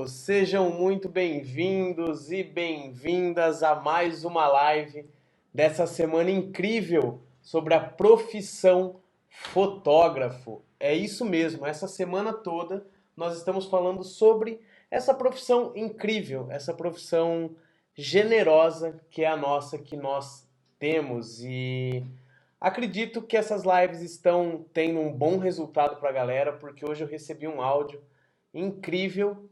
Sejam muito bem-vindos e bem-vindas a mais uma live dessa semana incrível sobre a profissão fotógrafo. É isso mesmo, essa semana toda nós estamos falando sobre essa profissão incrível, essa profissão generosa que é a nossa, que nós temos. E acredito que essas lives estão tendo um bom resultado para a galera, porque hoje eu recebi um áudio incrível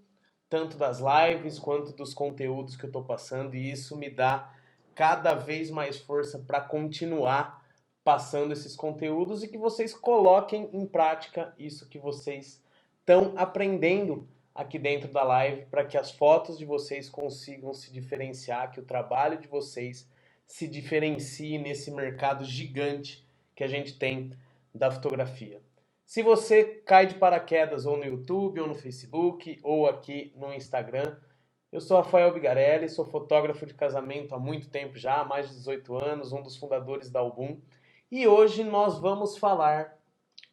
tanto das lives quanto dos conteúdos que eu estou passando, e isso me dá cada vez mais força para continuar passando esses conteúdos e que vocês coloquem em prática isso que vocês estão aprendendo aqui dentro da live, para que as fotos de vocês consigam se diferenciar, que o trabalho de vocês se diferencie nesse mercado gigante que a gente tem da fotografia. Se você cai de paraquedas ou no YouTube, ou no Facebook, ou aqui no Instagram, eu sou Rafael Bigarelli, sou fotógrafo de casamento há muito tempo já, há mais de 18 anos, um dos fundadores da Album. E hoje nós vamos falar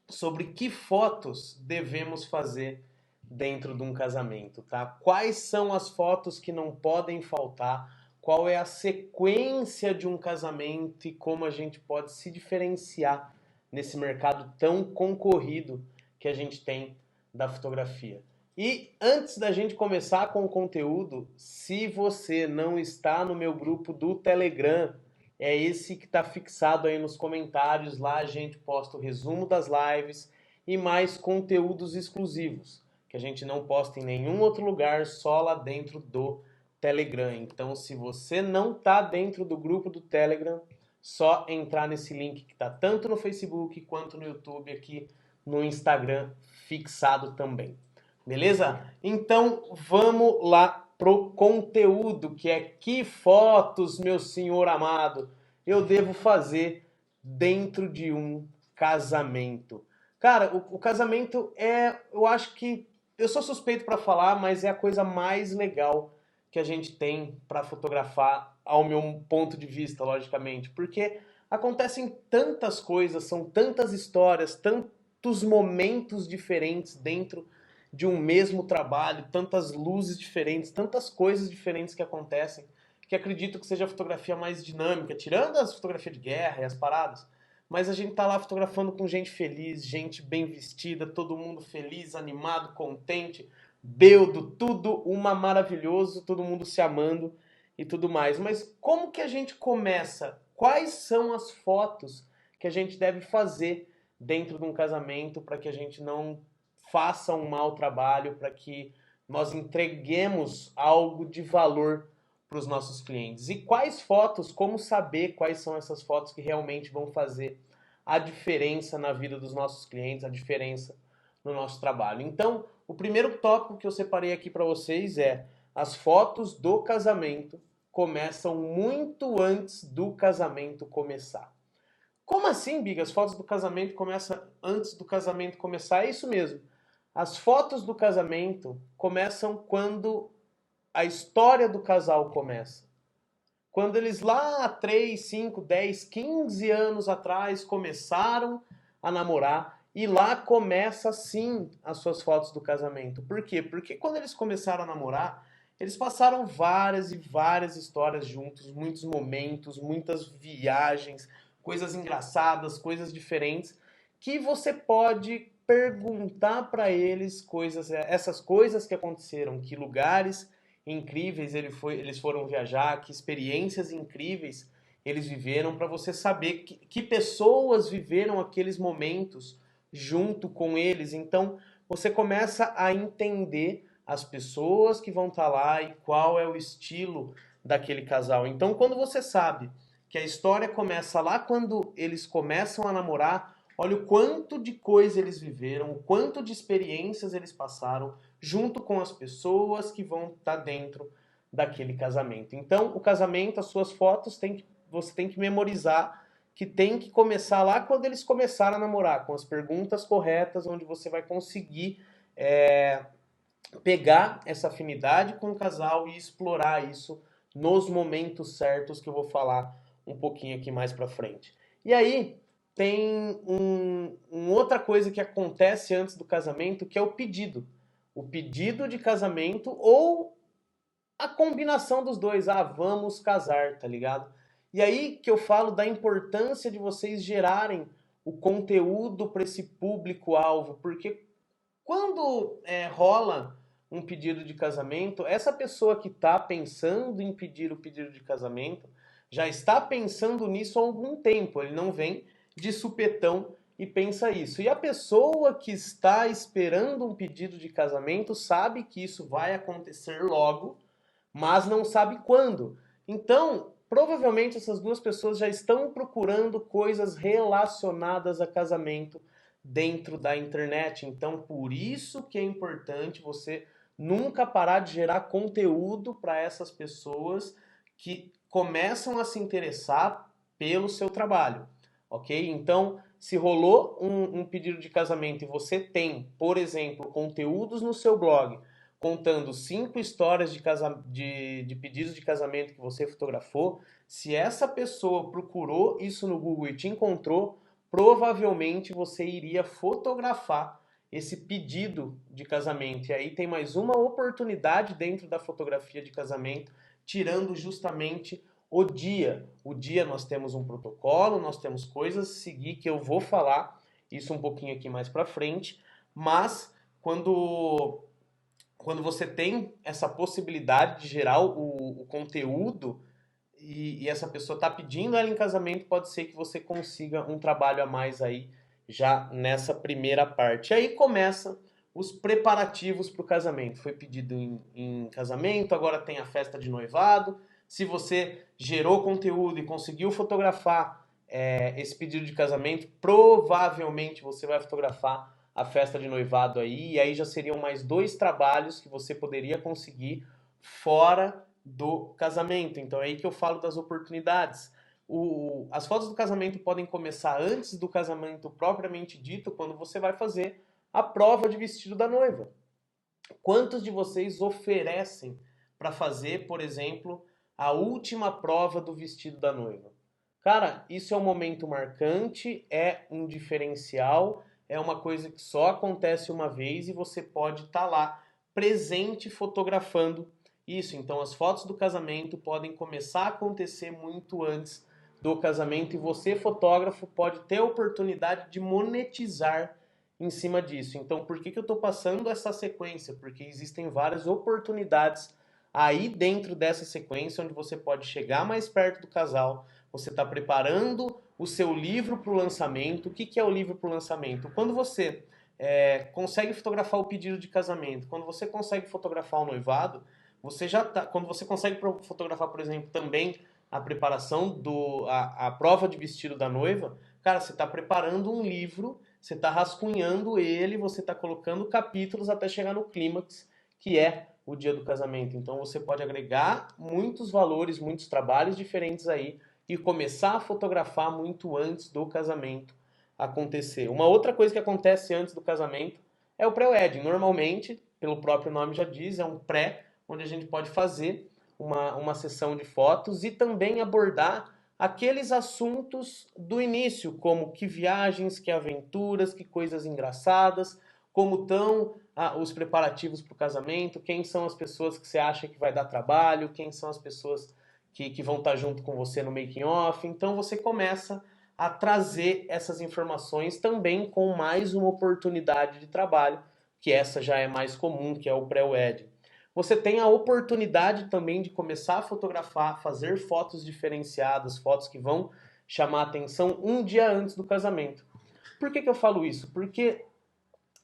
sobre que fotos devemos fazer dentro de um casamento, tá? Quais são as fotos que não podem faltar? Qual é a sequência de um casamento e como a gente pode se diferenciar nesse mercado tão concorrido que a gente tem da fotografia. E antes da gente começar com o conteúdo, se você não está no meu grupo do Telegram, é esse que está fixado aí nos comentários. Lá a gente posta o resumo das lives e mais conteúdos exclusivos, que a gente não posta em nenhum outro lugar, só lá dentro do Telegram. Então, se você não está dentro do grupo do Telegram, só entrar nesse link que está tanto no Facebook quanto no YouTube, aqui no Instagram, fixado também. Beleza? Então vamos lá pro conteúdo, que é que fotos, meu senhor amado, eu devo fazer dentro de um casamento. Cara, o casamento é, eu acho que eu sou suspeito para falar, mas é a coisa mais legal que a gente tem para fotografar, ao meu ponto de vista, logicamente, porque acontecem tantas coisas, são tantas histórias, tantos momentos diferentes dentro de um mesmo trabalho, tantas luzes diferentes, tantas coisas diferentes que acontecem, que acredito que seja a fotografia mais dinâmica, tirando as fotografias de guerra e as paradas, mas a gente tá lá fotografando com gente feliz, gente bem vestida, todo mundo feliz, animado, contente, beldo, tudo uma maravilhoso, todo mundo se amando e tudo mais. Mas como que a gente começa? Quais são as fotos que a gente deve fazer dentro de um casamento para que a gente não faça um mau trabalho, para que nós entreguemos algo de valor para os nossos clientes? E quais fotos, como saber quais são essas fotos que realmente vão fazer a diferença na vida dos nossos clientes, a diferença no nosso trabalho? Então, o primeiro tópico que eu separei aqui para vocês é: as fotos do casamento começam muito antes do casamento começar. Como assim, Biga? As fotos do casamento começam antes do casamento começar? É isso mesmo. As fotos do casamento começam quando a história do casal começa. Quando eles lá há 3, 5, 10, 15 anos atrás começaram a namorar, e lá começa sim as suas fotos do casamento. Por quê? Porque quando eles começaram a namorar, eles passaram várias e várias histórias juntos, muitos momentos, muitas viagens, coisas engraçadas, coisas diferentes, que você pode perguntar para eles coisas, essas coisas que aconteceram, que lugares incríveis eles foram viajar, que experiências incríveis eles viveram, para você saber que pessoas viveram aqueles momentos junto com eles. Então você começa a entender as pessoas que vão estar lá e qual é o estilo daquele casal. Então, quando você sabe que a história começa lá quando eles começam a namorar, olha o quanto de coisa eles viveram, o quanto de experiências eles passaram, junto com as pessoas que vão estar dentro daquele casamento. Então, o casamento, as suas fotos, você tem que memorizar, que tem que começar lá quando eles começaram a namorar, com as perguntas corretas, onde você vai conseguir pegar essa afinidade com o casal e explorar isso nos momentos certos, que eu vou falar um pouquinho aqui mais pra frente. E aí, tem outra coisa que acontece antes do casamento, que é o pedido. o pedido de casamento ou a combinação dos dois. Ah, vamos casar, tá ligado? E aí que eu falo da importância de vocês gerarem o conteúdo para esse público-alvo, porque quando rola um pedido de casamento, essa pessoa que está pensando em pedir o pedido de casamento já está pensando nisso há algum tempo. Ele não vem de supetão e pensa isso. E a pessoa que está esperando um pedido de casamento sabe que isso vai acontecer logo, mas não sabe quando. Então, provavelmente essas duas pessoas já estão procurando coisas relacionadas a casamento dentro da internet. Então, por isso que é importante você nunca parar de gerar conteúdo para essas pessoas que começam a se interessar pelo seu trabalho, ok? Então, se rolou um pedido de casamento e você tem, por exemplo, conteúdos no seu blog contando 5 histórias de pedidos de casamento que você fotografou, se essa pessoa procurou isso no Google e te encontrou, provavelmente você iria fotografar esse pedido de casamento. E aí tem mais uma oportunidade dentro da fotografia de casamento, tirando justamente o dia. O dia nós temos um protocolo, nós temos coisas a seguir que eu vou falar isso um pouquinho aqui mais para frente, mas quando você tem essa possibilidade de gerar o conteúdo e essa pessoa está pedindo ela em casamento, pode ser que você consiga um trabalho a mais aí já nessa primeira parte. Aí começa os preparativos para o casamento. Foi pedido em casamento, agora tem a festa de noivado. Se você gerou conteúdo e conseguiu fotografar esse pedido de casamento, provavelmente você vai fotografar a festa de noivado aí, e aí já seriam mais 2 trabalhos que você poderia conseguir fora do casamento. Então é aí que eu falo das oportunidades. As fotos do casamento podem começar antes do casamento propriamente dito, quando você vai fazer a prova de vestido da noiva. Quantos de vocês oferecem para fazer, por exemplo, a última prova do vestido da noiva? Cara, isso é um momento marcante, é um diferencial, é uma coisa que só acontece uma vez e você pode estar lá presente fotografando isso. Então, as fotos do casamento podem começar a acontecer muito antes do casamento e você, fotógrafo, pode ter a oportunidade de monetizar em cima disso. Então, por que eu estou passando essa sequência? Porque existem várias oportunidades aí dentro dessa sequência onde você pode chegar mais perto do casal, você está preparando o seu livro para o lançamento. O que é o livro para o lançamento? Quando você consegue fotografar o pedido de casamento, quando você consegue fotografar o noivado, você já tá, quando você consegue fotografar, por exemplo, também a preparação a prova de vestido da noiva, cara, você está preparando um livro, você está rascunhando ele, você está colocando capítulos até chegar no clímax, que é o dia do casamento. Então você pode agregar muitos valores, muitos trabalhos diferentes aí e começar a fotografar muito antes do casamento acontecer. Uma outra coisa que acontece antes do casamento é o pré-wedding. Normalmente, pelo próprio nome já diz, é um pré, onde a gente pode fazer uma sessão de fotos e também abordar aqueles assuntos do início, como que viagens, que aventuras, que coisas engraçadas, como estão os preparativos para o casamento, quem são as pessoas que você acha que vai dar trabalho, quem são as pessoas que vão estar junto com você no making off. Então você começa a trazer essas informações também com mais uma oportunidade de trabalho, que essa já é mais comum, que é o pré-wedding. Você tem a oportunidade também de começar a fotografar, fazer fotos diferenciadas, fotos que vão chamar a atenção um dia antes do casamento. Por que eu falo isso? Porque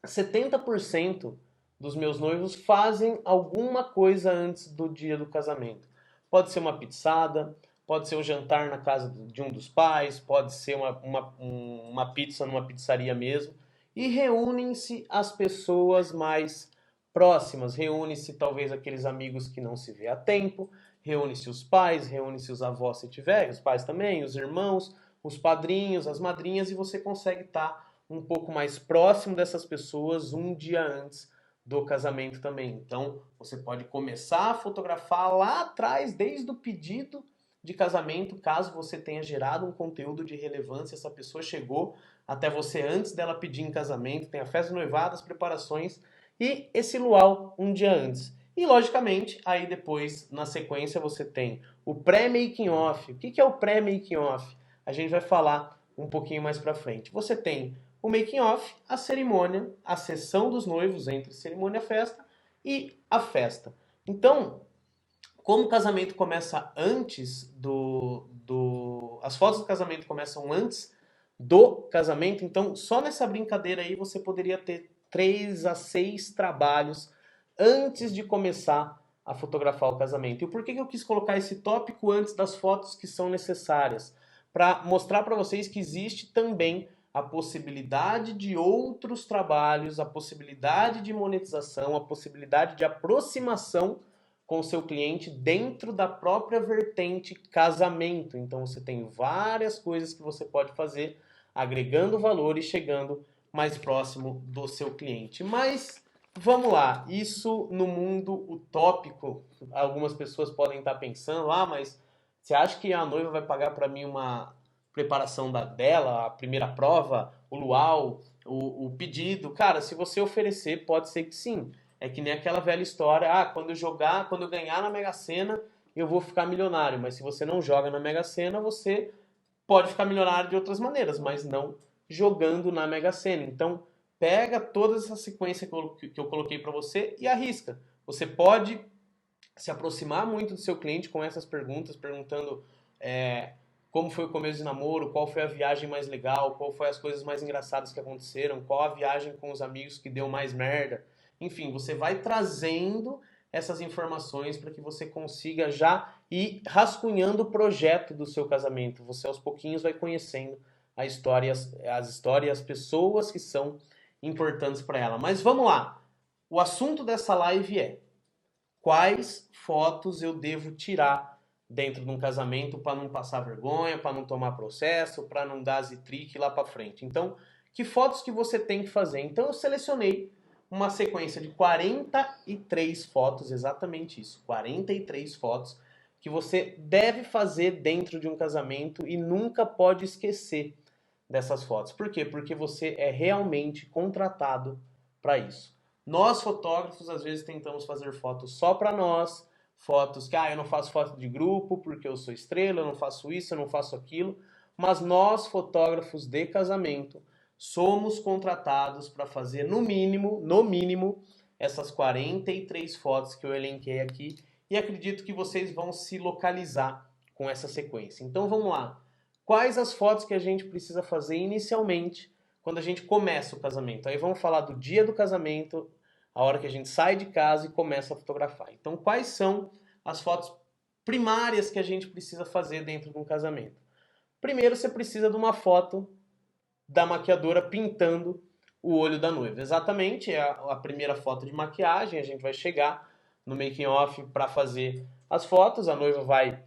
70% dos meus noivos fazem alguma coisa antes do dia do casamento. Pode ser uma pizzada, pode ser um jantar na casa de um dos pais, pode ser uma pizza numa pizzaria mesmo. E reúnem-se as pessoas mais próximas, reúne-se talvez aqueles amigos que não se vê há tempo, reúne-se os pais, reúne-se os avós se tiver, os pais também, os irmãos, os padrinhos, as madrinhas, e você consegue estar um pouco mais próximo dessas pessoas um dia antes do casamento também. Então, você pode começar a fotografar lá atrás, desde o pedido de casamento, caso você tenha gerado um conteúdo de relevância, essa pessoa chegou até você antes dela pedir em casamento, tem a festa de noivado, as preparações, e esse luau um dia antes. E logicamente, aí depois, na sequência, você tem o pré-making off. O que é o pré-making off? A gente vai falar um pouquinho mais pra frente. Você tem o making off, a cerimônia, a sessão dos noivos entre cerimônia e festa e a festa. Então, como o casamento começa antes as fotos do casamento começam antes do casamento, então só nessa brincadeira aí você poderia ter 3 a 6 trabalhos antes de começar a fotografar o casamento. E por que eu quis colocar esse tópico antes das fotos que são necessárias? Para mostrar para vocês que existe também a possibilidade de outros trabalhos, a possibilidade de monetização, a possibilidade de aproximação com o seu cliente dentro da própria vertente casamento. Então você tem várias coisas que você pode fazer agregando valor e chegando mais próximo do seu cliente. Mas vamos lá, isso no mundo utópico, algumas pessoas podem estar pensando, mas você acha que a noiva vai pagar para mim uma preparação dela, a primeira prova, o luau, o pedido? Cara, se você oferecer, pode ser que sim. É que nem aquela velha história, quando eu ganhar na Mega Sena, eu vou ficar milionário. Mas se você não joga na Mega Sena, você pode ficar milionário de outras maneiras, mas não jogando na Mega Sena. Então, pega toda essa sequência que eu coloquei para você e arrisca. Você pode se aproximar muito do seu cliente com essas perguntas, perguntando como foi o começo de namoro, qual foi a viagem mais legal, qual foi as coisas mais engraçadas que aconteceram, qual a viagem com os amigos que deu mais merda. Enfim, você vai trazendo essas informações para que você consiga já ir rascunhando o projeto do seu casamento. Você aos pouquinhos vai conhecendo a história, as histórias e as pessoas que são importantes para ela. Mas vamos lá. O assunto dessa live é: quais fotos eu devo tirar dentro de um casamento para não passar vergonha, para não tomar processo, para não dar zitrique lá para frente. Então, que fotos que você tem que fazer? Então eu selecionei uma sequência de 43 fotos, exatamente isso, 43 fotos que você deve fazer dentro de um casamento e nunca pode esquecer dessas fotos. Por quê? Porque você é realmente contratado para isso. Nós fotógrafos às vezes tentamos fazer fotos só para nós, fotos que eu não faço foto de grupo porque eu sou estrela, eu não faço isso, eu não faço aquilo, mas nós fotógrafos de casamento somos contratados para fazer no mínimo essas 43 fotos que eu elenquei aqui e acredito que vocês vão se localizar com essa sequência. Então vamos lá. Quais as fotos que a gente precisa fazer inicialmente quando a gente começa o casamento? Aí vamos falar do dia do casamento, a hora que a gente sai de casa e começa a fotografar. Então, quais são as fotos primárias que a gente precisa fazer dentro de um casamento? Primeiro, você precisa de uma foto da maquiadora pintando o olho da noiva. Exatamente, é a primeira foto de maquiagem. A gente vai chegar no making off para fazer as fotos, a noiva vai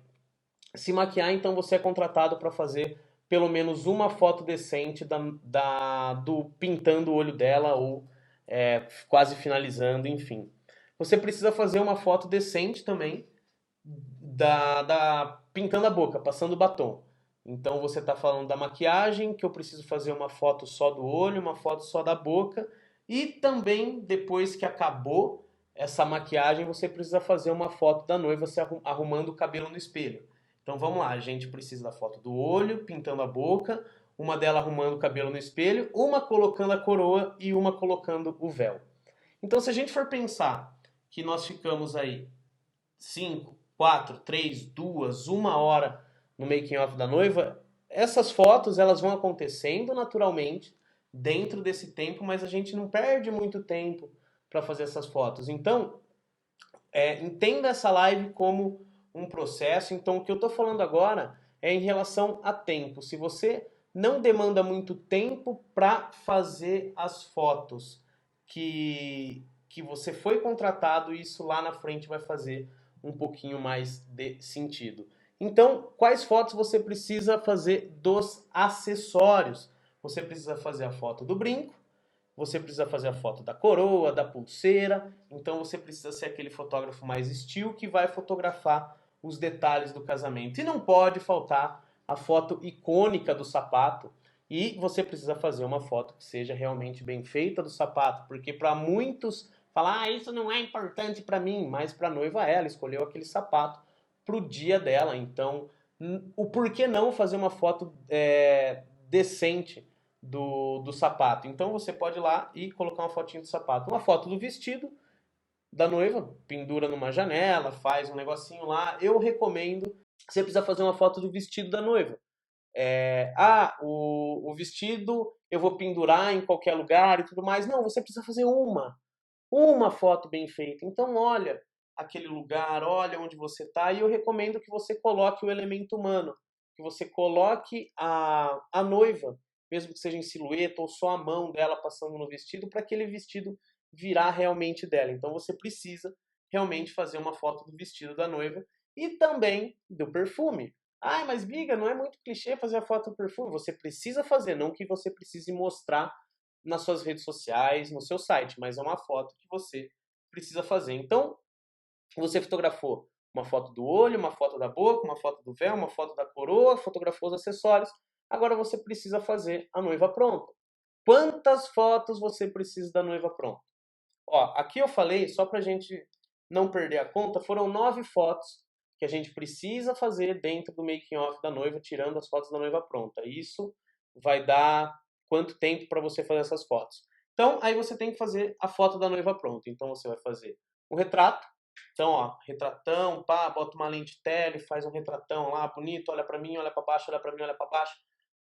se maquiar, então você é contratado para fazer pelo menos uma foto decente do pintando o olho dela ou quase finalizando, enfim. Você precisa fazer uma foto decente também da pintando a boca, passando batom. Então você está falando da maquiagem, que eu preciso fazer uma foto só do olho, uma foto só da boca. E também, depois que acabou essa maquiagem, você precisa fazer uma foto da noiva se arrumando o cabelo no espelho. Então vamos lá, a gente precisa da foto do olho, pintando a boca, uma dela arrumando o cabelo no espelho, uma colocando a coroa e uma colocando o véu. Então se a gente for pensar que nós ficamos aí 5, 4, 3, 2, 1 hora no making off da noiva, essas fotos elas vão acontecendo naturalmente dentro desse tempo, mas a gente não perde muito tempo para fazer essas fotos. Então, entenda essa live como um processo. Então, o que eu estou falando agora é em relação a tempo. Se você não demanda muito tempo para fazer as fotos que você foi contratado, isso lá na frente vai fazer um pouquinho mais de sentido. Então, quais fotos você precisa fazer dos acessórios? Você precisa fazer a foto do brinco, você precisa fazer a foto da coroa, da pulseira. Então você precisa ser aquele fotógrafo mais estilo que vai fotografar os detalhes do casamento. E não pode faltar a foto icônica do sapato. E você precisa fazer uma foto que seja realmente bem feita do sapato, porque para muitos fala, ah, isso não é importante para mim, mas para a noiva é, ela escolheu aquele sapato pro dia dela. Então, o porquê não fazer uma foto decente do sapato? Então você pode ir lá e colocar uma fotinha do sapato. Uma foto do vestido da noiva, pendura numa janela, faz um negocinho lá. Eu recomendo, você precisa fazer uma foto do vestido da noiva. O vestido eu vou pendurar em qualquer lugar e tudo mais. Não, você precisa fazer uma foto bem feita. Então, olha aquele lugar, olha onde você está, e eu recomendo que você coloque o elemento humano, que você coloque a noiva, mesmo que seja em silhueta ou só a mão dela passando no vestido, para aquele vestido virar realmente dela. Então, você precisa realmente fazer uma foto do vestido da noiva e também do perfume. Ah, mas Biga, não é muito clichê fazer a foto do perfume? Você precisa fazer, não que você precise mostrar nas suas redes sociais, no seu site, mas é uma foto que você precisa fazer. Então, você fotografou uma foto do olho, uma foto da boca, uma foto do véu, uma foto da coroa, fotografou os acessórios. Agora você precisa fazer a noiva pronta. Quantas fotos você precisa da noiva pronta? Ó, aqui eu falei, só pra gente não perder a conta, foram 9 fotos que a gente precisa fazer dentro do making off da noiva, tirando as fotos da noiva pronta. Isso vai dar quanto tempo para você fazer essas fotos. Então, aí você tem que fazer a foto da noiva pronta. Então, você vai fazer o retrato. Então, ó, retratão, pá, bota uma lente tele, faz um retratão lá, bonito, olha para mim, olha para baixo, olha para mim, olha para baixo.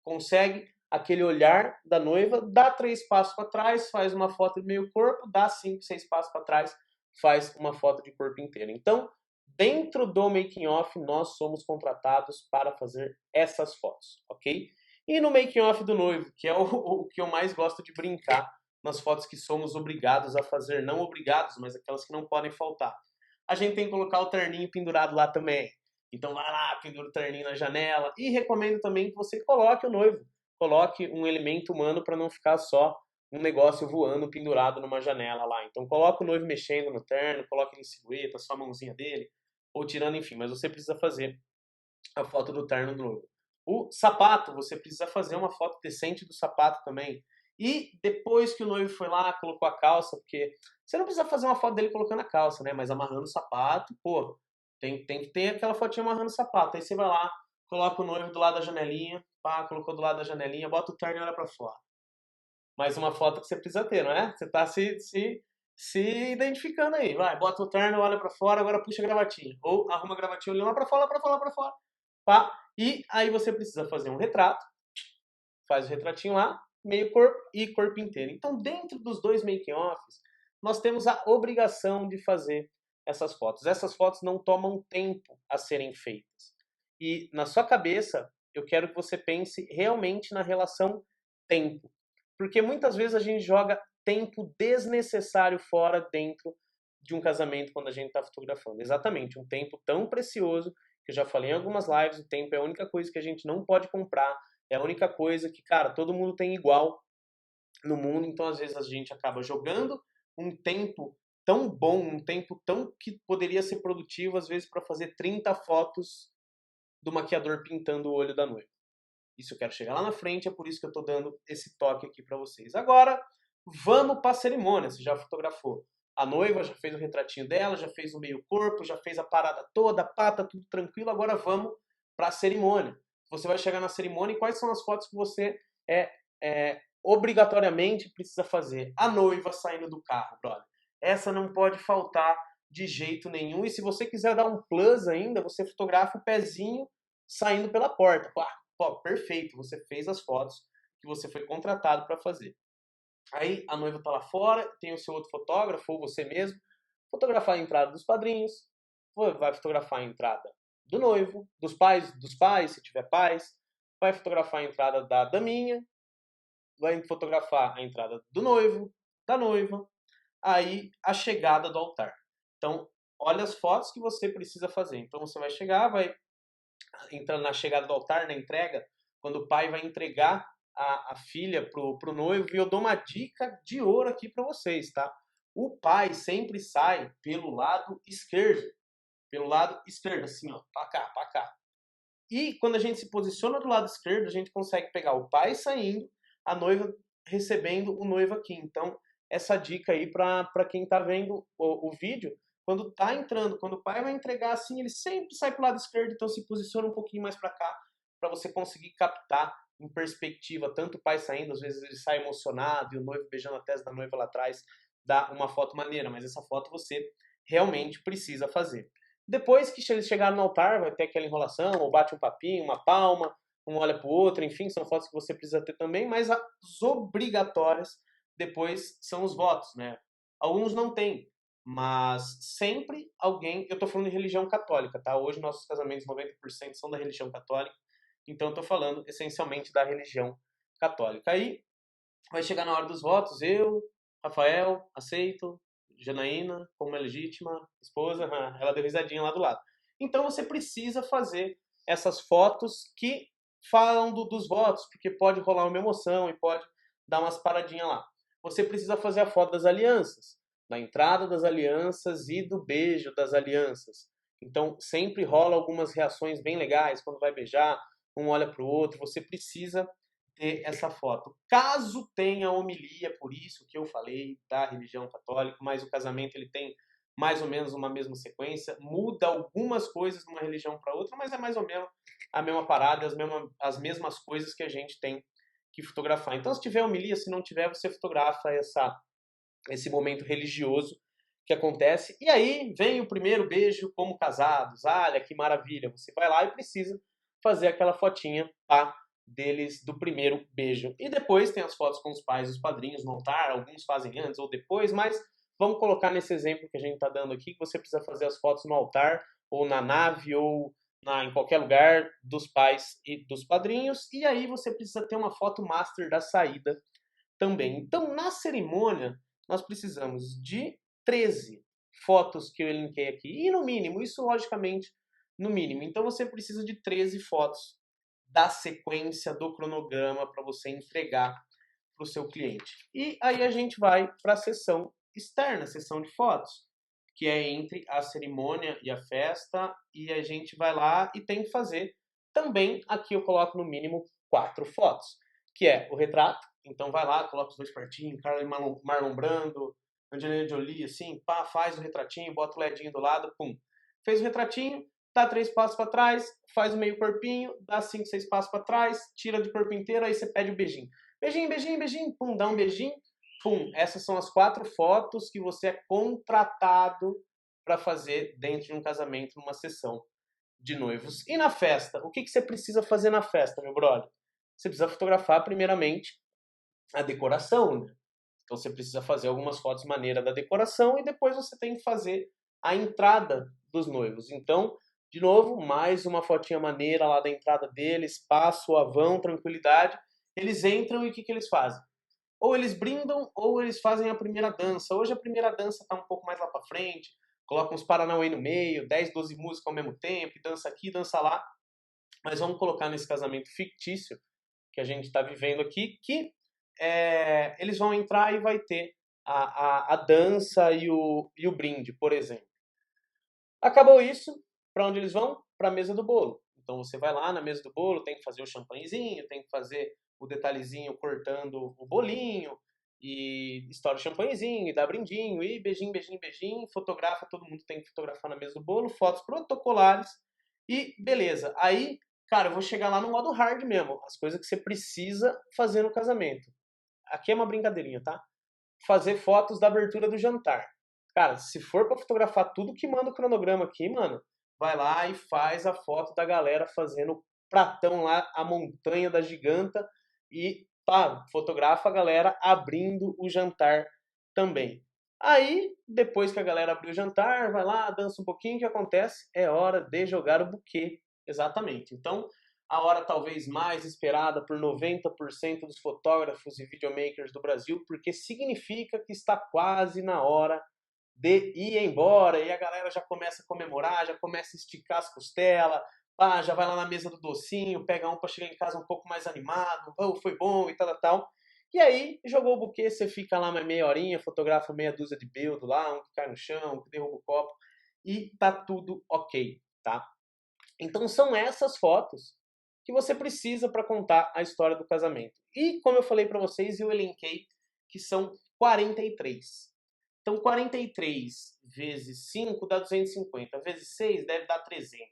Consegue aquele olhar da noiva, dá 3 passos para trás, faz uma foto de meio corpo, dá 5, 6 passos para trás, faz uma foto de corpo inteiro. Então, dentro do making off, nós somos contratados para fazer essas fotos, ok? E no making off do noivo, que é o que eu mais gosto de brincar, nas fotos que somos obrigados a fazer, não obrigados, mas aquelas que não podem faltar. A gente tem que colocar o terninho pendurado lá também. Então vai lá, pendura o terninho na janela. E recomendo também que você coloque o noivo. Coloque um elemento humano para não ficar só um negócio voando pendurado numa janela lá. Então coloca o noivo mexendo no terno, coloque ele em silhueta, só a mãozinha dele, ou tirando, enfim. Mas você precisa fazer a foto do terno do noivo. O sapato, você precisa fazer uma foto decente do sapato também. E depois que o noivo foi lá, colocou a calça, porque você não precisa fazer uma foto dele colocando a calça, né? Mas amarrando o sapato, pô, tem que ter aquela fotinha amarrando o sapato. Aí você vai lá, coloca o noivo do lado da janelinha, pá, colocou do lado da janelinha, bota o terno e olha pra fora. Mais uma foto que você precisa ter, não é? Você tá se identificando aí. Vai, bota o terno, olha pra fora, agora puxa a gravatinha. Ou arruma a gravatinha olhando lá pra fora, lá pra fora, lá pra fora. Pá. E aí você precisa fazer um retrato, faz o retratinho lá, meio corpo e corpo inteiro. Então, dentro dos dois making-offs, nós temos a obrigação de fazer essas fotos. Essas fotos não tomam tempo a serem feitas. E na sua cabeça, eu quero que você pense realmente na relação tempo. Porque muitas vezes a gente joga tempo desnecessário fora dentro de um casamento quando a gente está fotografando. Exatamente, um tempo tão precioso, que eu já falei em algumas lives, o tempo é a única coisa que a gente não pode comprar, é a única coisa que, cara, todo mundo tem igual no mundo, então às vezes a gente acaba jogando um tempo tão bom, um tempo tão que poderia ser produtivo, às vezes, para fazer 30 fotos do maquiador pintando o olho da noiva. Isso eu quero chegar lá na frente, é por isso que eu estou dando esse toque aqui para vocês. Agora, vamos para a cerimônia. Você já fotografou a noiva, já fez o retratinho dela, já fez o meio corpo, já fez a parada toda, a pata, tudo tranquilo. Agora vamos para a cerimônia. Você vai chegar na cerimônia e quais são as fotos que você obrigatoriamente precisa fazer? A noiva saindo do carro, brother. Essa não pode faltar de jeito nenhum. E se você quiser dar um plus ainda, você fotografa o pezinho saindo pela porta. Pô, perfeito, você fez as fotos que você foi contratado para fazer. Aí a noiva tá lá fora, tem o seu outro fotógrafo, ou você mesmo, fotografar a entrada dos padrinhos, vai fotografar a entrada do noivo, dos pais, se tiver pais, vai fotografar a entrada da daminha, vai fotografar a entrada do noivo, da noiva, aí a chegada do altar. Então, olha as fotos que você precisa fazer. Então você vai chegar, vai entrar na chegada do altar, na entrega, quando o pai vai entregar a filha pro noivo, e eu dou uma dica de ouro aqui para vocês, tá? O pai sempre sai pelo lado esquerdo. Pelo lado esquerdo, assim, ó, pra cá, pra cá. E quando a gente se posiciona do lado esquerdo, a gente consegue pegar o pai saindo, a noiva recebendo o noivo aqui. Então, essa dica aí para quem está vendo o vídeo. Quando está entrando, quando o pai vai entregar assim, ele sempre sai para o lado esquerdo, então se posiciona um pouquinho mais para cá, para você conseguir captar em perspectiva, tanto o pai saindo, às vezes ele sai emocionado e o noivo beijando a testa da noiva lá atrás, dá uma foto maneira, mas essa foto você realmente precisa fazer. Depois que eles chegaram no altar, vai ter aquela enrolação, ou bate um papinho, uma palma, um olha pro outro, enfim, são fotos que você precisa ter também, mas as obrigatórias depois são os votos, né? Alguns não têm, mas sempre alguém, eu tô falando de religião católica, tá? Hoje nossos casamentos 90% são da religião católica, então eu tô falando essencialmente da religião católica. Aí vai chegar na hora dos votos, eu, Rafael, aceito, Janaína, como é legítima esposa, ela deu risadinha lá do lado. Então você precisa fazer essas fotos que falam dos votos, porque pode rolar uma emoção e pode dar umas paradinhas lá. Você precisa fazer a foto das alianças, da entrada das alianças e do beijo das alianças. Então sempre rola algumas reações bem legais quando vai beijar, um olha para o outro, você precisa ter essa foto. Caso tenha homilia, por isso que eu falei da religião católica, mas o casamento ele tem mais ou menos uma mesma sequência, muda algumas coisas de uma religião para outra, mas é mais ou menos a mesma parada, as mesmas coisas que a gente tem que fotografar. Então, se tiver homilia, se não tiver, você fotografa esse momento religioso que acontece. E aí vem o primeiro beijo como casados. Olha que maravilha! Você vai lá e precisa fazer aquela fotinha, tá? Deles do primeiro beijo. E depois tem as fotos com os pais e os padrinhos no altar, alguns fazem antes ou depois, mas vamos colocar nesse exemplo que a gente está dando aqui, que você precisa fazer as fotos no altar, ou na nave, ou em qualquer lugar dos pais e dos padrinhos, e aí você precisa ter uma foto master da saída também. Então, na cerimônia, nós precisamos de 13 fotos que eu elenquei aqui, e no mínimo, isso logicamente no mínimo. Então você precisa de 13 fotos da sequência do cronograma para você entregar para o seu cliente. E aí a gente vai para a sessão externa, sessão de fotos, que é entre a cerimônia e a festa, e a gente vai lá e tem que fazer também, aqui eu coloco no mínimo 4 fotos, que é o retrato, então vai lá, coloca os dois pertinho, Carla e Marlon Brando, Angelina Jolie, assim, pá, faz o retratinho, bota o ledinho do lado, pum. Fez o retratinho, dá 3 passos para trás, faz o meio corpinho, dá 5, 6 passos para trás, tira de corpo inteiro, aí você pede o beijinho. Beijinho, beijinho, beijinho, pum, dá um beijinho, pum. Essas são as 4 fotos que você é contratado para fazer dentro de um casamento, numa sessão de noivos. E na festa? O que você precisa fazer na festa, meu brother? Você precisa fotografar, primeiramente, a decoração, né? Então você precisa fazer algumas fotos maneiras da decoração e depois você tem que fazer a entrada dos noivos. Então, de novo, mais uma fotinha maneira lá da entrada deles, passo, avão, tranquilidade. Eles entram e o que eles fazem? Ou eles brindam ou eles fazem a primeira dança. Hoje a primeira dança está um pouco mais lá para frente, coloca uns Paranauê no meio, 10, 12 músicas ao mesmo tempo, dança aqui, dança lá. Mas vamos colocar nesse casamento fictício que a gente está vivendo aqui, que eles vão entrar e vai ter a dança e o brinde, por exemplo. Acabou isso, para onde eles vão? Para a mesa do bolo. Então você vai lá na mesa do bolo, tem que fazer o champanhezinho, tem que fazer o detalhezinho cortando o bolinho, e estoura o champanhezinho, e dá brindinho, e beijinho, beijinho, beijinho, fotografa, todo mundo tem que fotografar na mesa do bolo, fotos protocolares, e beleza. Aí, cara, eu vou chegar lá no modo hard mesmo, as coisas que você precisa fazer no casamento. Aqui é uma brincadeirinha, tá? Fazer fotos da abertura do jantar. Cara, se for pra fotografar tudo que manda o cronograma aqui, mano, vai lá e faz a foto da galera fazendo o pratão lá, a montanha da giganta, e pá, fotografa a galera abrindo o jantar também. Aí, depois que a galera abriu o jantar, vai lá, dança um pouquinho, o que acontece? É hora de jogar o buquê. Exatamente. Então, a hora talvez mais esperada por 90% dos fotógrafos e videomakers do Brasil, porque significa que está quase na hora de ir embora, e a galera já começa a comemorar, já começa a esticar as costelas, já vai lá na mesa do docinho, pega um para chegar em casa um pouco mais animado, oh, foi bom e tal, tal, tal. E aí, jogou o buquê, você fica lá mais meia horinha, fotografa meia dúzia de beldo lá, um que cai no chão, um que derruba o copo, e tá tudo ok, tá? Então são essas fotos que você precisa para contar a história do casamento. E como eu falei para vocês, eu elenquei que são 43. Então, 43 vezes 5 dá 250. Vezes 6 deve dar 300.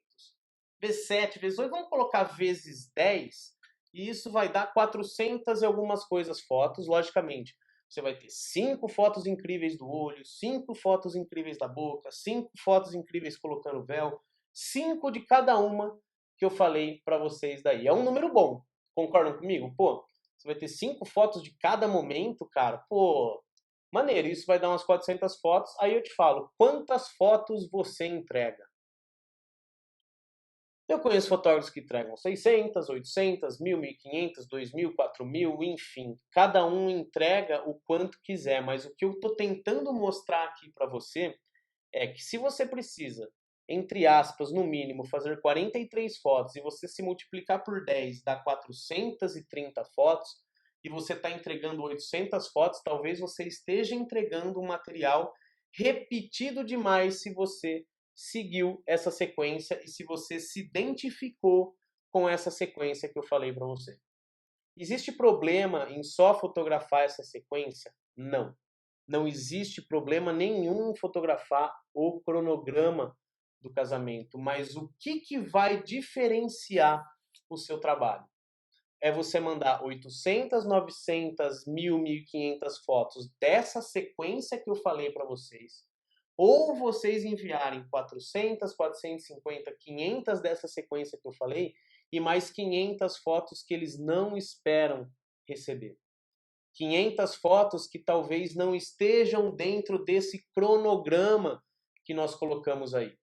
Vezes 7, vezes 8, vamos colocar vezes 10. E isso vai dar 400 e algumas coisas fotos, logicamente. Você vai ter 5 fotos incríveis do olho, 5 fotos incríveis da boca, 5 fotos incríveis colocando véu, 5 de cada uma que eu falei para vocês daí. É um número bom. Concordam comigo? Pô, você vai ter 5 fotos de cada momento, cara. Pô, maneiro. Isso vai dar umas 400 fotos. Aí eu te falo, quantas fotos você entrega? Eu conheço fotógrafos que entregam 600, 800, 1.000, 1.500, 2.000, 4.000, enfim. Cada um entrega o quanto quiser, mas o que eu estou tentando mostrar aqui para você é que se você precisa, entre aspas, no mínimo, fazer 43 fotos e você se multiplicar por 10 dá 430 fotos e você está entregando 800 fotos, talvez você esteja entregando um material repetido demais se você seguiu essa sequência e se você se identificou com essa sequência que eu falei para você. Existe problema em só fotografar essa sequência? Não. Não existe problema nenhum em fotografar o cronograma do casamento, mas o que vai diferenciar o seu trabalho? É você mandar 800, 900, 1.000, 1.500 fotos dessa sequência que eu falei para vocês, ou vocês enviarem 400, 450, 500 dessa sequência que eu falei e mais 500 fotos que eles não esperam receber. 500 fotos que talvez não estejam dentro desse cronograma que nós colocamos aí.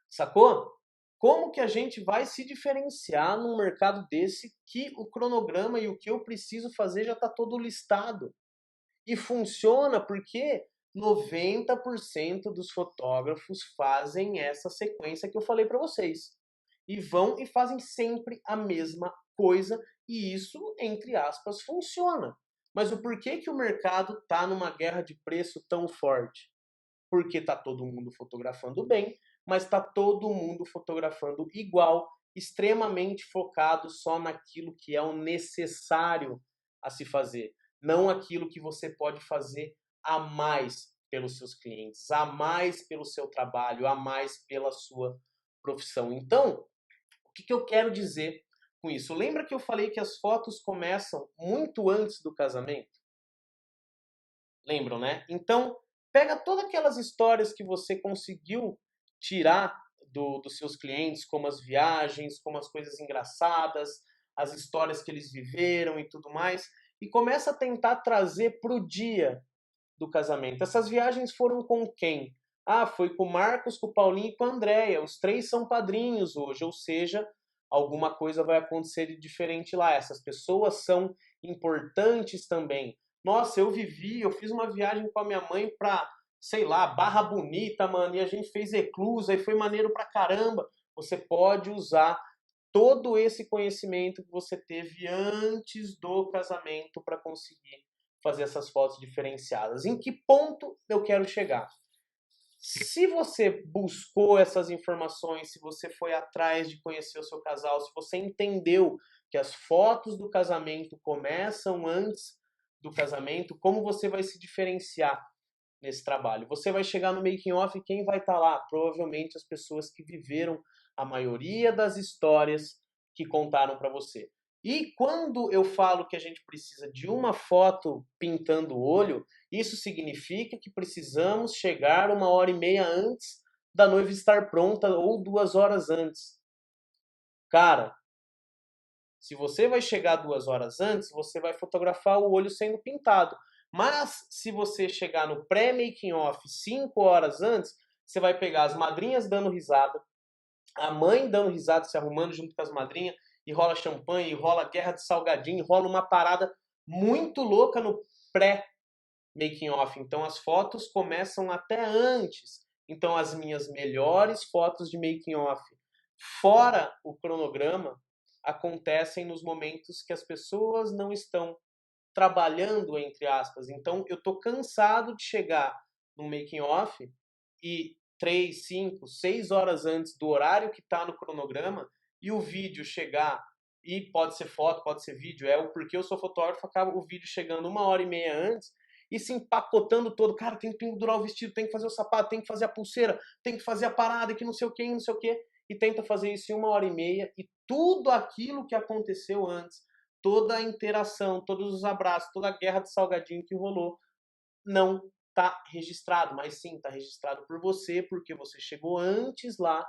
Sacou? Como que a gente vai se diferenciar num mercado desse que o cronograma e o que eu preciso fazer já está todo listado? E funciona porque 90% dos fotógrafos fazem essa sequência que eu falei para vocês. E vão e fazem sempre a mesma coisa, e isso, entre aspas, funciona. Mas o porquê que o mercado está numa guerra de preço tão forte? Porque está todo mundo fotografando bem, mas está todo mundo fotografando igual, extremamente focado só naquilo que é o necessário a se fazer, não aquilo que você pode fazer a mais pelos seus clientes, a mais pelo seu trabalho, a mais pela sua profissão. Então, o que eu quero dizer com isso? Lembra que eu falei que as fotos começam muito antes do casamento? Lembram, né? Então, pega todas aquelas histórias que você conseguiu tirar dos seus clientes, como as viagens, como as coisas engraçadas, as histórias que eles viveram e tudo mais, e começa a tentar trazer para o dia do casamento. Essas viagens foram com quem? Ah, foi com o Marcos, com o Paulinho e com a Andréia. Os 3 são padrinhos hoje, ou seja, alguma coisa vai acontecer de diferente lá. Essas pessoas são importantes também. Nossa, eu fiz uma viagem com a minha mãe pra, sei lá, Barra Bonita, mano, e a gente fez eclusa e foi maneiro pra caramba. Você pode usar todo esse conhecimento que você teve antes do casamento para conseguir fazer essas fotos diferenciadas. Em que ponto eu quero chegar? Se você buscou essas informações, se você foi atrás de conhecer o seu casal, se você entendeu que as fotos do casamento começam antes do casamento, como você vai se diferenciar nesse trabalho? Você vai chegar no making off e quem vai estar lá? Provavelmente as pessoas que viveram a maioria das histórias que contaram para você. E quando eu falo que a gente precisa de uma foto pintando o olho, isso significa que precisamos chegar 1h30 antes da noiva estar pronta ou 2 horas antes. Cara, se você vai chegar 2 horas antes, você vai fotografar o olho sendo pintado. Mas se você chegar no pré-making off 5 horas antes, você vai pegar as madrinhas dando risada, a mãe dando risada, se arrumando junto com as madrinhas, e rola champanhe, e rola guerra de salgadinho, e rola uma parada muito louca no pré-making off. Então as fotos começam até antes. Então as minhas melhores fotos de making off, fora o cronograma, acontecem nos momentos que as pessoas não estão trabalhando, entre aspas. Então eu tô cansado de chegar no making off e 3, 5, 6 horas antes do horário que está no cronograma e o vídeo chegar e pode ser foto, pode ser vídeo, é o porquê eu sou fotógrafo, acaba o vídeo chegando 1h30 antes e se empacotando todo, cara, tem que pendurar o vestido, tem que fazer o sapato, tem que fazer a pulseira, tem que fazer a parada, que não sei o que, não sei o que, e tenta fazer isso em 1h30 e tudo aquilo que aconteceu antes, toda a interação, todos os abraços, toda a guerra de salgadinho que rolou, não está registrado, mas sim está registrado por você, porque você chegou antes lá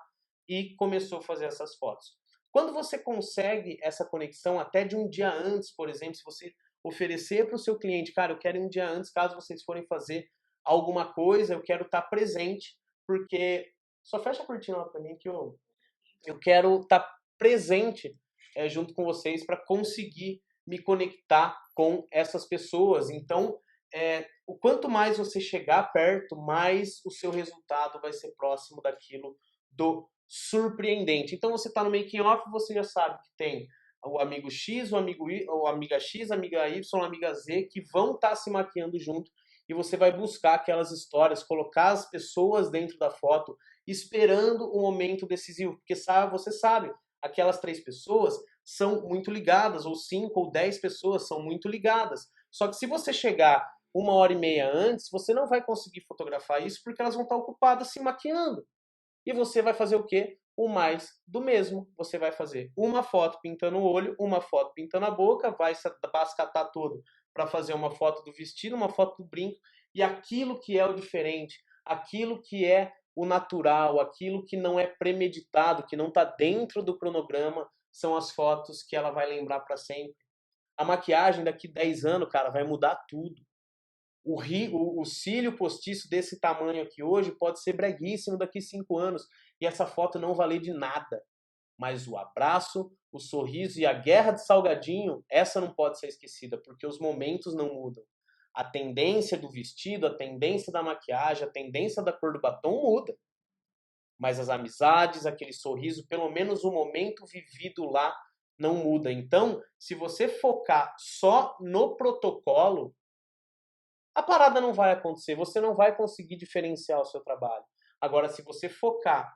e começou a fazer essas fotos. Quando você consegue essa conexão até de um dia antes, por exemplo, se você oferecer para o seu cliente, cara, eu quero ir um dia antes, caso vocês forem fazer alguma coisa, eu quero estar presente, porque só fecha a cortina lá para mim que eu quero estar presente junto com vocês para conseguir me conectar com essas pessoas. Então, o quanto mais você chegar perto, mais o seu resultado vai ser próximo daquilo do surpreendente. Então, você está no making off, você já sabe que tem o amigo X, o amigo Y, ou amiga X, amiga Y, amiga Z, que vão estar se maquiando junto, e você vai buscar aquelas histórias, colocar as pessoas dentro da foto, esperando o momento decisivo, porque você sabe, aquelas 3 pessoas são muito ligadas, ou 5 ou 10 pessoas são muito ligadas. Só que se você chegar 1h30 antes, você não vai conseguir fotografar isso porque elas vão estar ocupadas se maquiando. E você vai fazer o quê? O mais do mesmo. Você vai fazer uma foto pintando o olho, uma foto pintando a boca, vai bascatar todo para fazer uma foto do vestido, uma foto do brinco, e aquilo que é o diferente, aquilo que é o natural, aquilo que não é premeditado, que não está dentro do cronograma, são as fotos que ela vai lembrar para sempre. A maquiagem daqui 10 anos, cara, vai mudar tudo. O cílio postiço desse tamanho aqui hoje pode ser breguíssimo daqui 5 anos e essa foto não valer de nada. Mas o abraço, o sorriso e a guerra de salgadinho, essa não pode ser esquecida, porque os momentos não mudam. A tendência do vestido, a tendência da maquiagem, a tendência da cor do batom muda. Mas as amizades, aquele sorriso, pelo menos o momento vivido lá não muda. Então, se você focar só no protocolo, a parada não vai acontecer, você não vai conseguir diferenciar o seu trabalho. Agora, se você focar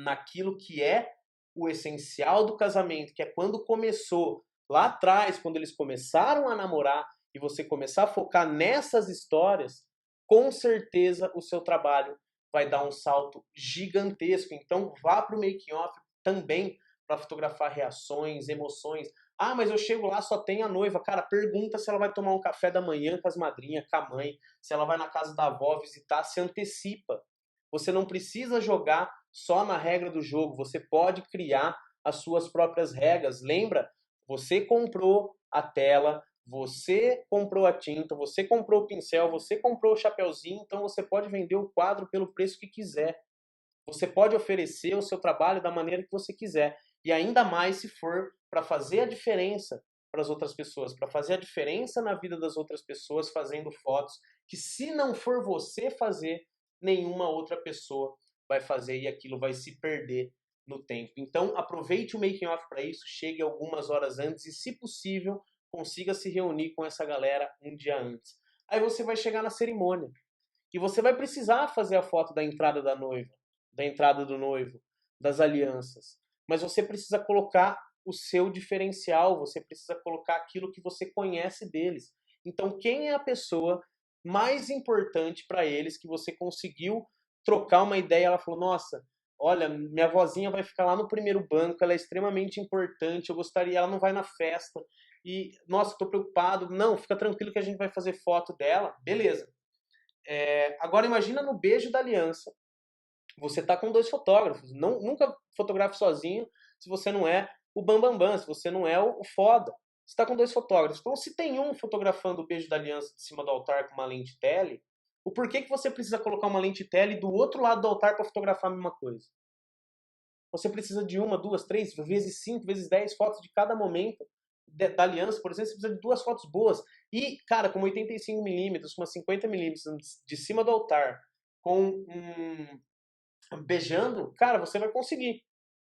naquilo que é o essencial do casamento, que é quando começou, lá atrás, quando eles começaram a namorar, e você começar a focar nessas histórias, com certeza o seu trabalho vai dar um salto gigantesco. Então, vá para o making off também para fotografar reações, emoções. Ah, mas eu chego lá, só tem a noiva. Cara, pergunta se ela vai tomar um café da manhã com as madrinhas, com a mãe, se ela vai na casa da avó visitar, se antecipa. Você não precisa jogar só na regra do jogo, você pode criar as suas próprias regras. Lembra? Você comprou a tela, você comprou a tinta, você comprou o pincel, você comprou o chapeuzinho, então você pode vender o quadro pelo preço que quiser. Você pode oferecer o seu trabalho da maneira que você quiser. E ainda mais se for para fazer a diferença para as outras pessoas, para fazer a diferença na vida das outras pessoas, fazendo fotos que, se não for você fazer, nenhuma outra pessoa vai fazer e aquilo vai se perder no tempo. Então, aproveite o making off para isso, chegue algumas horas antes e, se possível, consiga se reunir com essa galera um dia antes. Aí você vai chegar na cerimônia e você vai precisar fazer a foto da entrada da noiva, da entrada do noivo, das alianças. Mas você precisa colocar o seu diferencial, você precisa colocar aquilo que você conhece deles. Então, quem é a pessoa mais importante para eles que você conseguiu trocar uma ideia? Ela falou: nossa, olha, minha vozinha vai ficar lá no primeiro banco, ela é extremamente importante, eu gostaria, ela não vai na festa. E, nossa, estou preocupado. Não, fica tranquilo que a gente vai fazer foto dela. Beleza. Agora imagina no beijo da aliança, você tá com 2 fotógrafos. Não, nunca fotografe sozinho se você não é o bambambam, bam, bam, se você não é o foda. Você tá com 2 fotógrafos. Então, se tem um fotografando o beijo da aliança de cima do altar com uma lente tele, o porquê que você precisa colocar uma lente tele do outro lado do altar para fotografar a mesma coisa? Você precisa de 1, 2, 3, vezes 5, vezes 10 fotos de cada momento da aliança, por exemplo, você precisa de 2 fotos boas. E, cara, com 85mm, com 50mm de cima do altar, com beijando, cara, você vai conseguir.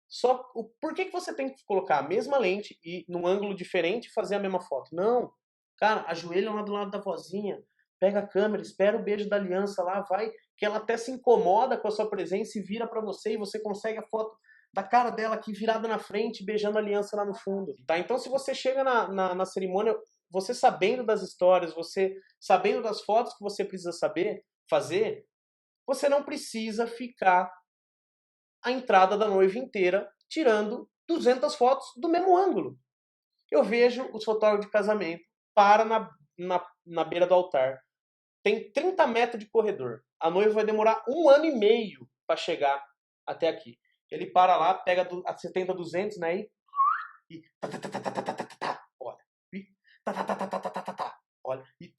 Só por que você tem que colocar a mesma lente e num ângulo diferente fazer a mesma foto? Não. Cara, ajoelha lá do lado da vozinha, pega a câmera, espera o beijo da aliança lá, vai, que ela até se incomoda com a sua presença e vira para você e você consegue a foto da cara dela aqui virada na frente, beijando a aliança lá no fundo, tá? Então se você chega na cerimônia, você sabendo das histórias, você sabendo das fotos que você precisa fazer, você não precisa ficar a entrada da noiva inteira tirando 200 fotos do mesmo ângulo. Eu vejo os fotógrafos de casamento, para na beira do altar, tem 30 metros de corredor. A noiva vai demorar 1 ano e meio para chegar até aqui. Ele para lá, pega a 70 200, né? E olha. E olha. E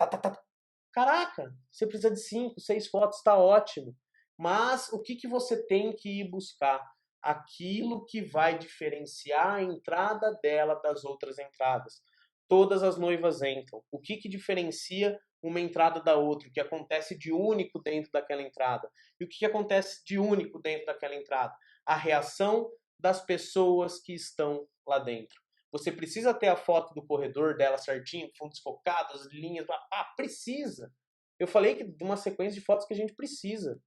caraca, você precisa de 5, 6 fotos, está ótimo. Mas o que você tem que ir buscar? Aquilo que vai diferenciar a entrada dela das outras entradas. Todas as noivas entram. O que diferencia uma entrada da outra? O que acontece de único dentro daquela entrada? E o que acontece de único dentro daquela entrada? A reação das pessoas que estão lá dentro. Você precisa ter a foto do corredor dela certinho, fundo desfocado, as linhas. Precisa. Eu falei que de uma sequência de fotos que a gente precisa.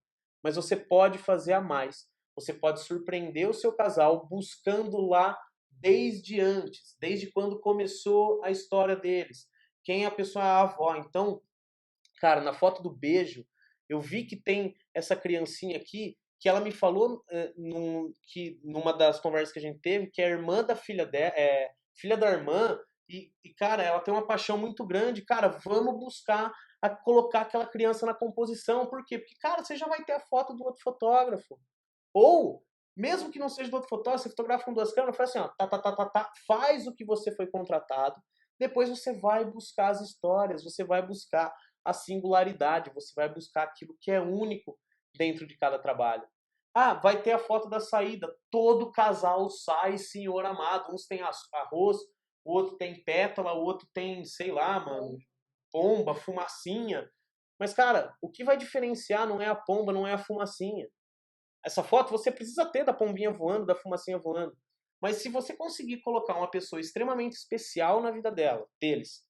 Mas você pode fazer a mais. Você pode surpreender o seu casal buscando lá desde antes, desde quando começou a história deles. Quem é a pessoa? A avó. Então, cara, na foto do beijo, eu vi que tem essa criancinha aqui que ela me falou que numa das conversas que a gente teve, que é a irmã da filha dela, filha da irmã, cara, ela tem uma paixão muito grande. Cara, vamos buscar a colocar aquela criança na composição. Por quê? Porque, cara, você já vai ter a foto do outro fotógrafo. Ou, mesmo que não seja do outro fotógrafo, você fotografa com 2 câmeras, faz assim, ó, faz o que você foi contratado, depois você vai buscar as histórias, você vai buscar a singularidade, você vai buscar aquilo que é único dentro de cada trabalho. Vai ter a foto da saída. Todo casal sai, senhor amado. Uns tem arroz, o outro tem pétala, o outro tem, sei lá, mano, pomba, fumacinha. Mas, cara, o que vai diferenciar não é a pomba, não é a fumacinha. Essa foto você precisa ter da pombinha voando, da fumacinha voando. Mas se você conseguir colocar uma pessoa extremamente especial na vida deles,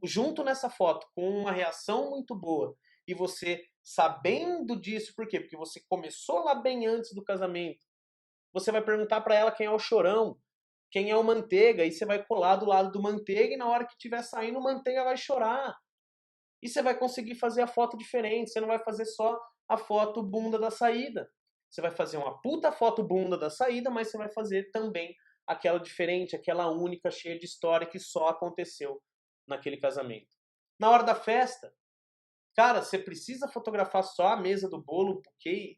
junto nessa foto, com uma reação muito boa, e você sabendo disso, por quê? Porque você começou lá bem antes do casamento, você vai perguntar para ela quem é o chorão, quem é o manteiga, e você vai colar do lado do manteiga, e na hora que estiver saindo, o manteiga vai chorar. E você vai conseguir fazer a foto diferente, você não vai fazer só a foto bunda da saída. Você vai fazer uma puta foto bunda da saída, mas você vai fazer também aquela diferente, aquela única, cheia de história que só aconteceu naquele casamento. Na hora da festa, cara, você precisa fotografar só a mesa do bolo, o buquê.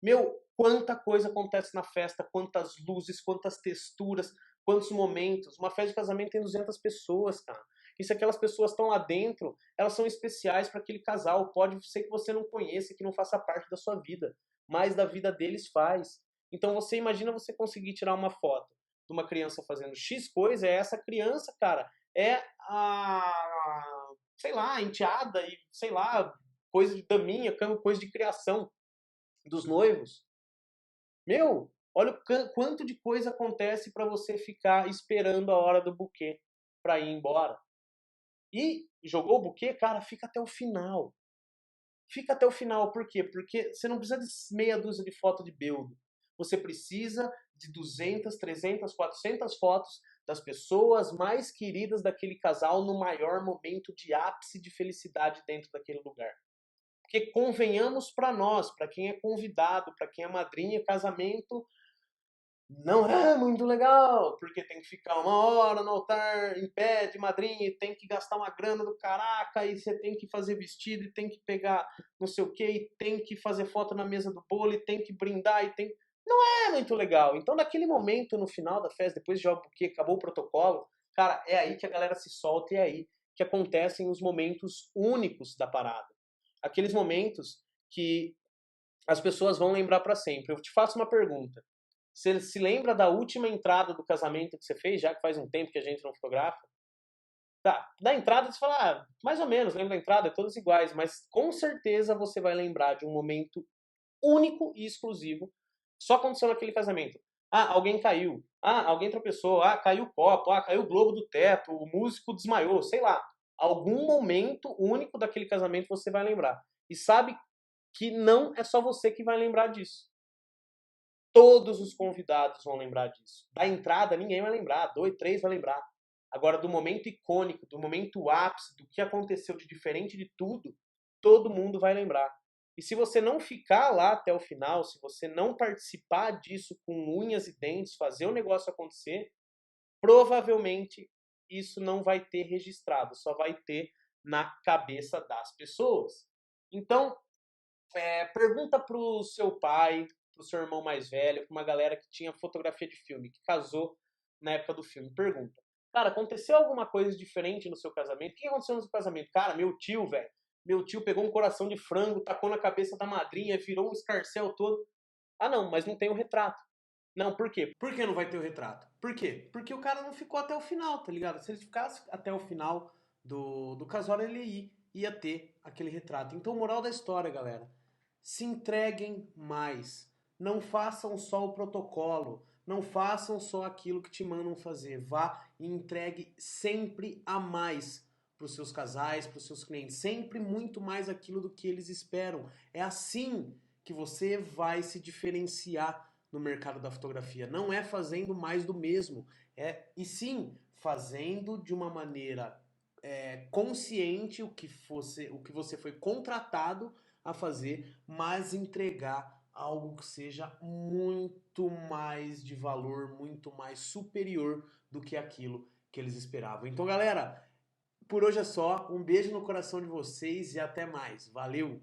Meu, quanta coisa acontece na festa, quantas luzes, quantas texturas, quantos momentos. Uma festa de casamento tem 200 pessoas, cara. E se aquelas pessoas estão lá dentro, elas são especiais para aquele casal. Pode ser que você não conheça, que não faça parte da sua vida, mas da vida deles faz. Então você imagina você conseguir tirar uma foto de uma criança fazendo X coisa, essa criança, cara, é sei lá, enteada e, sei lá, coisa de daminha, coisa de criação dos noivos. Meu, olha o quanto de coisa acontece para você ficar esperando a hora do buquê para ir embora. E jogou o buquê, cara, fica até o final. Fica até o final, por quê? Porque você não precisa de meia dúzia de foto de beldo. Você precisa de 200, 300, 400 fotos das pessoas mais queridas daquele casal no maior momento de ápice de felicidade dentro daquele lugar. Porque convenhamos para nós, para quem é convidado, para quem é madrinha, casamento não é muito legal, porque tem que ficar 1 hora no altar, em pé de madrinha, e tem que gastar uma grana do caraca, e você tem que fazer vestido, e tem que pegar não sei o que, e tem que fazer foto na mesa do bolo, e tem que brindar, e tem... Não é muito legal. Então, naquele momento, no final da festa, depois de jogar o buquê, acabou o protocolo, cara, é aí que a galera se solta, e é aí que acontecem os momentos únicos da parada. Aqueles momentos que as pessoas vão lembrar para sempre. Eu te faço uma pergunta. Você se lembra da última entrada do casamento que você fez, já que faz um tempo que a gente não fotografa? Tá, da entrada você fala, mais ou menos, lembra da entrada, todas iguais, mas com certeza você vai lembrar de um momento único e exclusivo, só aconteceu naquele casamento. Alguém caiu. Alguém tropeçou. Caiu o copo. Caiu o globo do teto. O músico desmaiou. Sei lá. Algum momento único daquele casamento você vai lembrar. E sabe que não é só você que vai lembrar disso. todos os convidados vão lembrar disso. Da entrada, ninguém vai lembrar, 2, 3 vai lembrar. Agora, do momento icônico, do momento ápice, do que aconteceu de diferente de tudo, todo mundo vai lembrar. E se você não ficar lá até o final, se você não participar disso com unhas e dentes, fazer o negócio acontecer, provavelmente isso não vai ter registrado, só vai ter na cabeça das pessoas. Então, pergunta pro seu pai, pro seu irmão mais velho, pra uma galera que tinha fotografia de filme, que casou na época do filme. Pergunta: cara, aconteceu alguma coisa diferente no seu casamento? O que aconteceu no seu casamento? Cara, meu tio, velho. Meu tio pegou um coração de frango, tacou na cabeça da madrinha, virou um escarcéu todo. Ah, não, mas não tem o retrato. Não, por quê? Por que não vai ter o retrato? Por quê? Porque o cara não ficou até o final, tá ligado? Se ele ficasse até o final do casório, ele ia ter aquele retrato. Então, moral da história, galera. Se entreguem mais. Não façam só o protocolo. Não façam só aquilo que te mandam fazer. Vá e entregue sempre a mais para os seus casais, para os seus clientes. Sempre muito mais aquilo do que eles esperam. É assim que você vai se diferenciar no mercado da fotografia. Não é fazendo mais do mesmo. E sim fazendo de uma maneira consciente o que você foi contratado a fazer, mas entregar algo que seja muito mais de valor, muito mais superior do que aquilo que eles esperavam. Então, galera, por hoje é só. Um beijo no coração de vocês e até mais. Valeu!